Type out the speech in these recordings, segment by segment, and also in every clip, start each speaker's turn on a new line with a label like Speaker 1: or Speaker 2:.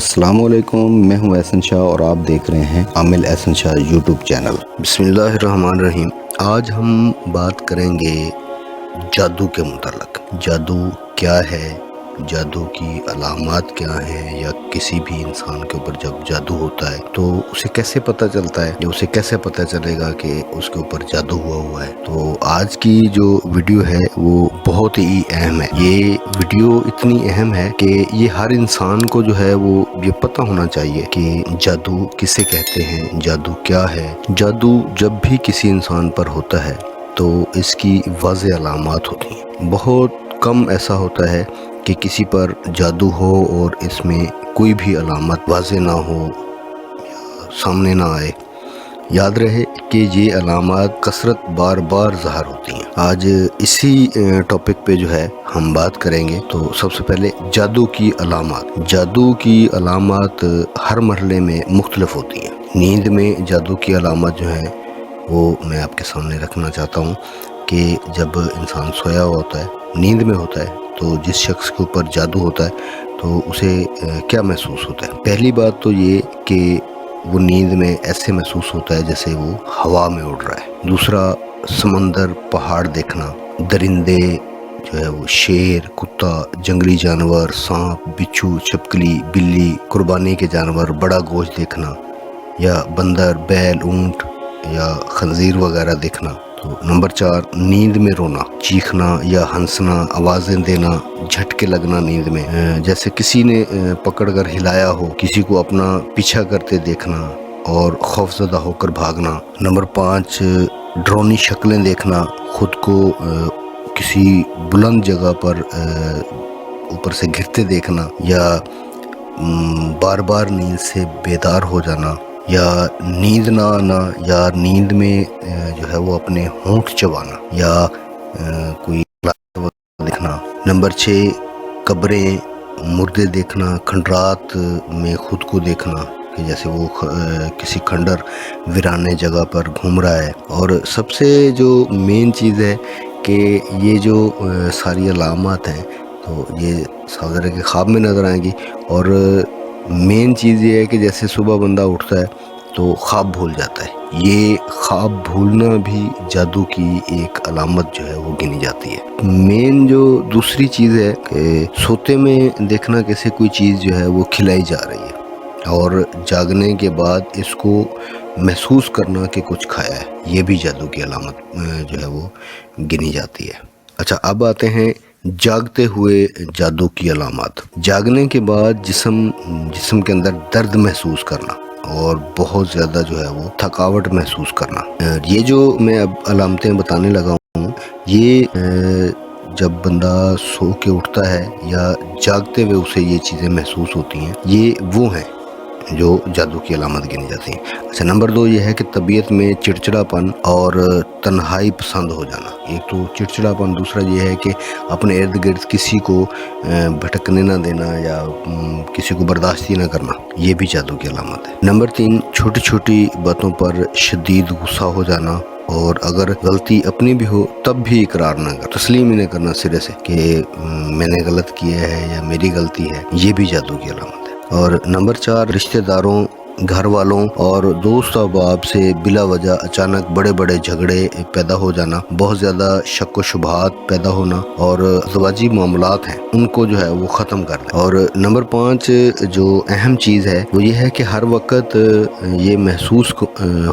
Speaker 1: السلام علیکم، میں ہوں احسن شاہ اور آپ دیکھ رہے ہیں عامل احسن شاہ یوٹیوب چینل۔
Speaker 2: بسم اللہ الرحمن الرحیم۔ آج ہم بات کریں گے جادو کے متعلق۔ جادو کیا ہے، جادو کی علامات کیا ہیں، یا کسی بھی انسان کے اوپر جب جادو ہوتا ہے تو اسے کیسے پتہ چلتا ہے، یا اسے کیسے پتہ چلے گا کہ اس کے اوپر جادو ہوا ہے۔ تو آج کی جو ویڈیو ہے وہ بہت ہی اہم ہے۔ یہ ویڈیو اتنی اہم ہے کہ یہ ہر انسان کو جو ہے وہ یہ پتہ ہونا چاہیے کہ جادو کسے کہتے ہیں، جادو کیا ہے۔ جادو جب بھی کسی انسان پر ہوتا ہے تو اس کی واضح علامات ہوتی ہیں۔ بہت کم ایسا ہوتا ہے کہ کسی پر جادو ہو اور اس میں کوئی بھی علامت واضح نہ ہو یا سامنے نہ آئے۔ یاد رہے کہ یہ علامات کثرت بار بار ظاہر ہوتی ہیں۔ آج اسی ٹاپک پہ جو ہے ہم بات کریں گے۔ تو سب سے پہلے جادو کی علامات۔ جادو کی علامات ہر مرحلے میں مختلف ہوتی ہیں۔ نیند میں جادو کی علامات جو ہیں وہ میں آپ کے سامنے رکھنا چاہتا ہوں کہ جب انسان سویا ہوا ہوتا ہے، نیند میں ہوتا ہے، تو جس شخص کے اوپر جادو ہوتا ہے تو اسے کیا محسوس ہوتا ہے۔ پہلی بات تو یہ کہ وہ نیند میں ایسے محسوس ہوتا ہے جیسے وہ ہوا میں اڑ رہا ہے۔ دوسرا، سمندر، پہاڑ دیکھنا، درندے جو ہے وہ شیر، کتا، جنگلی جانور، سانپ، بچھو، چھپکلی، بلی، قربانی کے جانور، بڑا گوشت دیکھنا، یا بندر، بیل، اونٹ یا خنزیر وغیرہ دیکھنا۔ تو نمبر 4، نیند میں رونا، چیخنا یا ہنسنا، آوازیں دینا، جھٹکے لگنا نیند میں، جیسے کسی نے پکڑ کر ہلایا ہو، کسی کو اپنا پیچھا کرتے دیکھنا اور خوفزدہ ہو کر بھاگنا۔ نمبر 5، ڈرونی شکلیں دیکھنا، خود کو کسی بلند جگہ پر اوپر سے گرتے دیکھنا، یا بار بار نیند سے بیدار ہو جانا، یا نیند نہ آنا، یا نیند میں جو ہے وہ اپنے ہونٹ چبانا، یا کوئی دیکھنا۔ نمبر 6، قبریں، مردے دیکھنا، کھنڈرات میں خود کو دیکھنا کہ جیسے وہ کسی کھنڈر ویرانے جگہ پر گھوم رہا ہے۔ اور سب سے جو مین چیز ہے کہ یہ جو ساری علامات ہیں تو یہ ساگر کے خواب میں نظر آئیں گی۔ اور مین چیز یہ ہے کہ جیسے صبح بندہ اٹھتا ہے تو خواب بھول جاتا ہے۔ یہ خواب بھولنا بھی جادو کی ایک علامت جو ہے وہ گنی جاتی ہے۔ مین جو دوسری چیز ہے کہ سوتے میں دیکھنا کیسے کوئی چیز جو ہے وہ کھلائی جا رہی ہے، اور جاگنے کے بعد اس کو محسوس کرنا کہ کچھ کھایا ہے، یہ بھی جادو کی علامت جو ہے وہ گنی جاتی ہے۔ اچھا، اب آتے ہیں جاگتے ہوئے جادو کی علامات۔ جاگنے کے بعد جسم کے اندر درد محسوس کرنا اور بہت زیادہ جو ہے وہ تھکاوٹ محسوس کرنا۔ یہ جو میں اب علامتیں بتانے لگا ہوں، یہ جب بندہ سو کے اٹھتا ہے یا جاگتے ہوئے اسے یہ چیزیں محسوس ہوتی ہیں، یہ وہ ہیں جو جادو کی علامت گنی جاتی ہیں۔ اچھا، نمبر 2 یہ ہے کہ طبیعت میں چڑچڑاپن اور تنہائی پسند ہو جانا۔ ایک تو چڑچڑاپن، دوسرا یہ ہے کہ اپنے ارد گرد کسی کو بھٹکنے نہ دینا یا کسی کو برداشت ہی نہ کرنا، یہ بھی جادو کی علامت ہے۔ نمبر 3، چھوٹی چھوٹی باتوں پر شدید غصہ ہو جانا، اور اگر غلطی اپنی بھی ہو تب بھی اقرار نہ کرنا، تسلیم ہی نہیں کرنا سرے سے کہ میں نے غلط کیا ہے یا میری غلطی ہے، یہ بھی جادو کی علامت ہے۔ اور نمبر 4، رشتہ داروں، گھر والوں اور دوست احباب سے بلا وجہ اچانک بڑے بڑے جھگڑے پیدا ہو جانا، بہت زیادہ شک و شبہات پیدا ہونا، اور ازواجی معاملات ہیں ان کو جو ہے وہ ختم کر دیں۔ اور نمبر 5 جو اہم چیز ہے وہ یہ ہے کہ ہر وقت یہ محسوس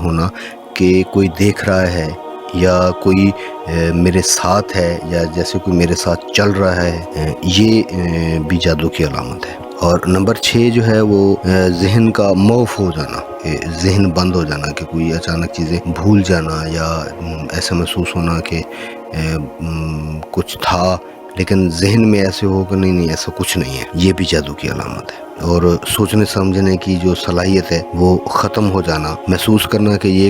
Speaker 2: ہونا کہ کوئی دیکھ رہا ہے، یا کوئی میرے ساتھ ہے، یا جیسے کوئی میرے ساتھ چل رہا ہے، یہ بھی جادو کی علامت ہے۔ اور نمبر 6 جو ہے وہ ذہن کا موف ہو جانا، ذہن بند ہو جانا، کہ کوئی اچانک چیزیں بھول جانا، یا ایسا محسوس ہونا کہ کچھ تھا لیکن ذہن میں ایسے ہو کہ نہیں ایسا کچھ نہیں ہے، یہ بھی جادو کی علامت ہے۔ اور سوچنے سمجھنے کی جو صلاحیت ہے وہ ختم ہو جانا، محسوس کرنا کہ یہ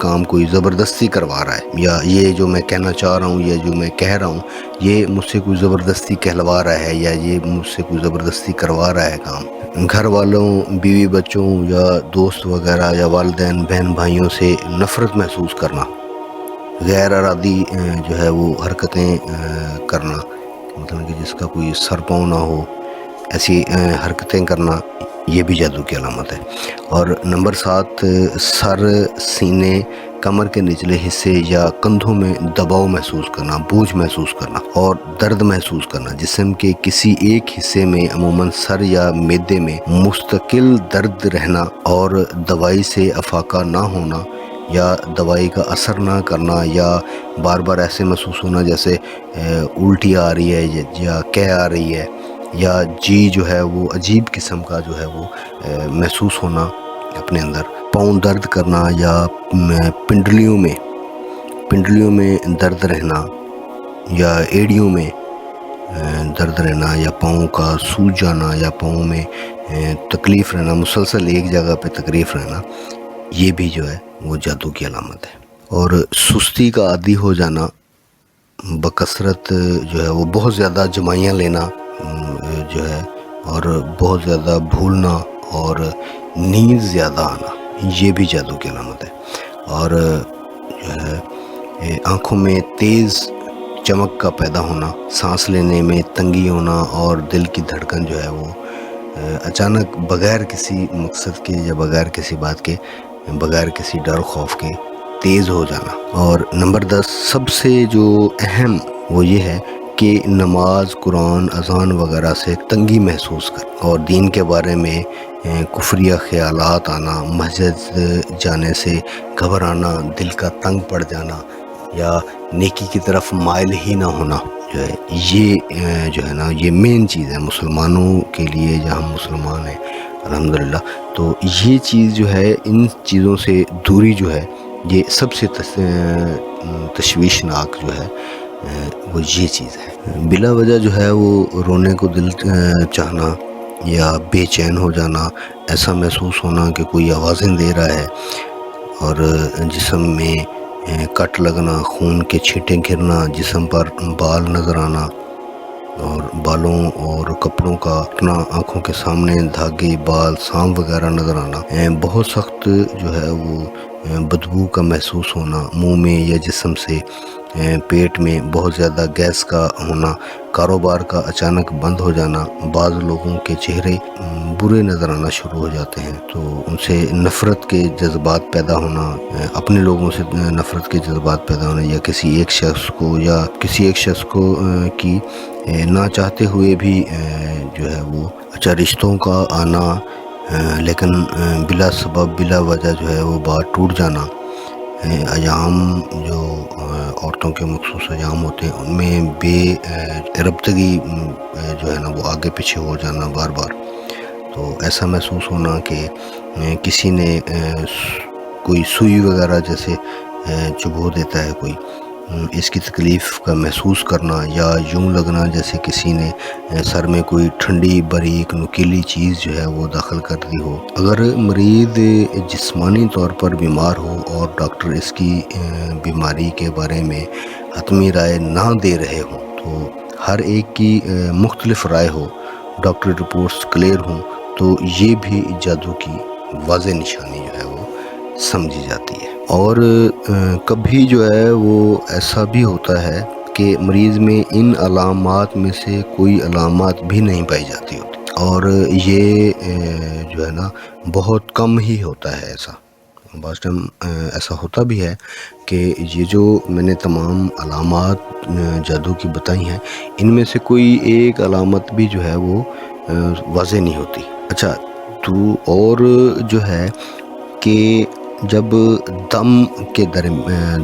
Speaker 2: کام کوئی زبردستی کروا رہا ہے، یا یہ جو میں کہنا چاہ رہا ہوں یا جو میں کہہ رہا ہوں یہ مجھ سے کوئی زبردستی کہلوا رہا ہے، یا یہ مجھ سے کوئی زبردستی کروا رہا ہے کام۔ گھر والوں، بیوی بچوں یا دوست وغیرہ یا والدین، بہن بھائیوں سے نفرت محسوس کرنا، غیر ارادی جو ہے وہ حرکتیں کرنا، مطلب کہ جس کا کوئی سر پاؤں نہ ہو، ایسی حرکتیں کرنا یہ بھی جادو کی علامت ہے۔ اور نمبر 7 سر، سینے، کمر کے نچلے حصے یا کندھوں میں دباؤ محسوس کرنا، بوجھ محسوس کرنا اور درد محسوس کرنا۔ جسم کے کسی ایک حصے میں عموماً سر یا معدے میں مستقل درد رہنا اور دوائی سے افاقہ نہ ہونا یا دوائی کا اثر نہ کرنا یا بار بار ایسے محسوس ہونا جیسے الٹی آ رہی ہے یا قے آ رہی ہے، یا جی جو ہے وہ عجیب قسم کا جو ہے وہ محسوس ہونا اپنے اندر، پاؤں درد کرنا یا پنڈلیوں میں درد رہنا یا ایڑیوں میں درد رہنا یا پاؤں کا سوج جانا یا پاؤں میں تکلیف رہنا، مسلسل ایک جگہ پہ تکلیف رہنا، یہ بھی جو ہے وہ جادو کی علامت ہے۔ اور سستی کا عادی ہو جانا، بکثرت جو ہے وہ بہت زیادہ جمائیاں لینا جو ہے، اور بہت زیادہ بھولنا اور نیند زیادہ آنا، یہ بھی جادو کی علامت ہے۔ اور جو ہے آنکھوں میں تیز چمک کا پیدا ہونا، سانس لینے میں تنگی ہونا اور دل کی دھڑکن جو ہے وہ اچانک بغیر کسی مقصد کے یا بغیر کسی بات کے، بغیر کسی ڈر خوف کے تیز ہو جانا۔ اور نمبر 10 سب سے جو اہم وہ یہ ہے کہ نماز، قرآن، اذان وغیرہ سے تنگی محسوس کر اور دین کے بارے میں کفریہ خیالات آنا، مسجد جانے سے گھبرانا، دل کا تنگ پڑ جانا یا نیکی کی طرف مائل ہی نہ ہونا، جو ہے یہ جو ہے نا یہ مین چیز ہے مسلمانوں کے لیے، جہاں ہم مسلمان ہیں الحمدللہ۔ تو یہ چیز جو ہے، ان چیزوں سے دوری جو ہے، یہ سب سے تشویشناک جو ہے وہ یہ چیز ہے۔ بلا وجہ جو ہے وہ رونے کو دل چاہنا یا بے چین ہو جانا، ایسا محسوس ہونا کہ کوئی آوازیں دے رہا ہے، اور جسم میں کٹ لگنا، خون کے چھینٹیں گرنا، جسم پر بال نظر آنا اور بالوں اور کپڑوں کا اپنا آنکھوں کے سامنے دھاگے، بال، سانپ وغیرہ نظر آنا، بہت سخت جو ہے وہ بدبو کا محسوس ہونا، منہ میں یا جسم سے پیٹ میں بہت زیادہ گیس کا ہونا، کاروبار کا اچانک بند ہو جانا، بعض لوگوں کے چہرے برے نظر آنا شروع ہو جاتے ہیں، تو ان سے نفرت کے جذبات پیدا ہونا، اپنے لوگوں سے نفرت کے جذبات پیدا ہونا، یا کسی ایک شخص کو کی نہ چاہتے ہوئے بھی جو ہے وہ اچھا رشتوں کا آنا، لیکن بلا سبب بلا وجہ جو ہے وہ بات ٹوٹ جانا، ایام جو عورتوں کے مخصوص ایام ہوتے ہیں ان میں بے ربطگی جو ہے نا وہ آگے پیچھے ہو جانا بار بار، تو ایسا محسوس ہونا کہ کسی نے کوئی سوئی وغیرہ جیسے چبھو دیتا ہے کوئی، اس کی تکلیف کا محسوس کرنا، یا یوں لگنا جیسے کسی نے سر میں کوئی ٹھنڈی باریک نکیلی چیز جو ہے وہ داخل کر دی ہو۔ اگر مریض جسمانی طور پر بیمار ہو اور ڈاکٹر اس کی بیماری کے بارے میں حتمی رائے نہ دے رہے ہوں، تو ہر ایک کی مختلف رائے ہو، ڈاکٹر رپورٹس کلیئر ہوں، تو یہ بھی جادو کی واضح نشانی جو ہے وہ سمجھی جاتی ہے۔ اور کبھی جو ہے وہ ایسا بھی ہوتا ہے کہ مریض میں ان علامات میں سے کوئی علامات بھی نہیں پائی جاتی ہوتی، اور یہ جو ہے نا بہت کم ہی ہوتا ہے ایسا، بعض ٹائم ایسا ہوتا بھی ہے کہ یہ جو میں نے تمام علامات جادو کی بتائی ہیں، ان میں سے کوئی ایک علامت بھی جو ہے وہ واضح نہیں ہوتی۔ اچھا، تو اور جو ہے کہ جب دم کے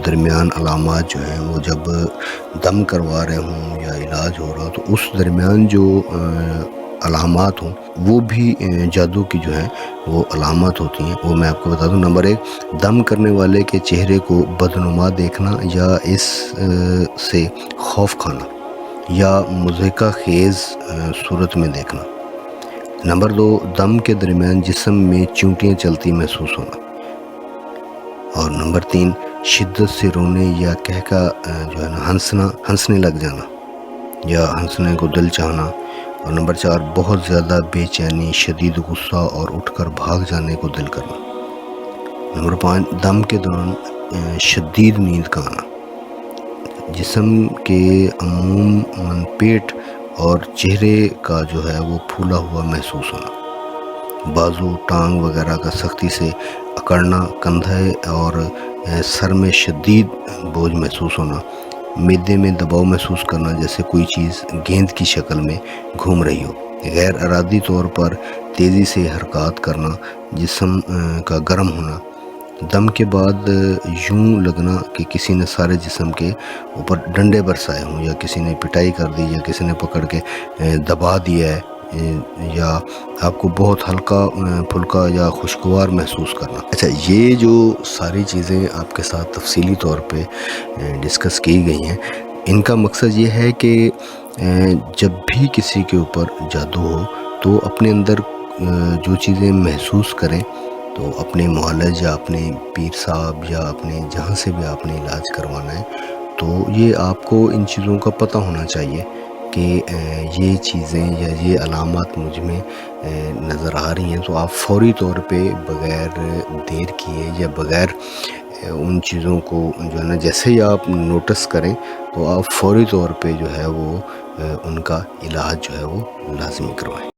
Speaker 2: درمیان علامات جو ہیں وہ جب دم کروا رہے ہوں یا علاج ہو رہا ہو، تو اس درمیان جو علامات ہوں وہ بھی جادو کی جو ہیں وہ علامات ہوتی ہیں، وہ میں آپ کو بتا دوں۔ نمبر 1 دم کرنے والے کے چہرے کو بدنما دیکھنا یا اس سے خوف کھانا یا مضحکہ خیز صورت میں دیکھنا۔ نمبر 2 دم کے درمیان جسم میں چونٹیاں چلتی محسوس ہونا۔ اور نمبر 3 شدت سے رونے یا کہکا جو ہے نا ہنسنے لگ جانا یا ہنسنے کو دل چاہنا۔ اور نمبر 4 بہت زیادہ بے چینی، شدید غصہ اور اٹھ کر بھاگ جانے کو دل کرنا۔ نمبر 5 دم کے دوران شدید نیند کا آنا۔ جسم کے عموماً پیٹ اور چہرے کا جو ہے وہ پھولا ہوا محسوس ہونا، بازو ٹانگ وغیرہ کا سختی سے اکڑنا، کندھے اور سر میں شدید بوجھ محسوس ہونا، معدے میں دباؤ محسوس کرنا جیسے کوئی چیز گیند کی شکل میں گھوم رہی ہو، غیر ارادی طور پر تیزی سے حرکات کرنا، جسم کا گرم ہونا، دم کے بعد یوں لگنا کہ کسی نے سارے جسم کے اوپر ڈنڈے برسائے ہوں، یا کسی نے پٹائی کر دی، یا کسی نے پکڑ کے دبا دیا ہے، یا آپ کو بہت ہلکا پھلکا یا خوشگوار محسوس کرنا۔ اچھا، یہ جو ساری چیزیں آپ کے ساتھ تفصیلی طور پہ ڈسکس کی گئی ہیں، ان کا مقصد یہ ہے کہ جب بھی کسی کے اوپر جادو ہو تو اپنے اندر جو چیزیں محسوس کریں، تو اپنے معالج یا اپنے پیر صاحب یا اپنے جہاں سے بھی آپ نے علاج کروانا ہے، تو یہ آپ کو ان چیزوں کا پتہ ہونا چاہیے کہ یہ چیزیں یا یہ علامات مجھ میں نظر آ رہی ہیں، تو آپ فوری طور پہ بغیر دیر کیے یا بغیر ان چیزوں کو جو ہے نا، جیسے ہی آپ نوٹس کریں تو آپ فوری طور پہ جو ہے وہ ان کا علاج جو ہے وہ لازمی کروائیں۔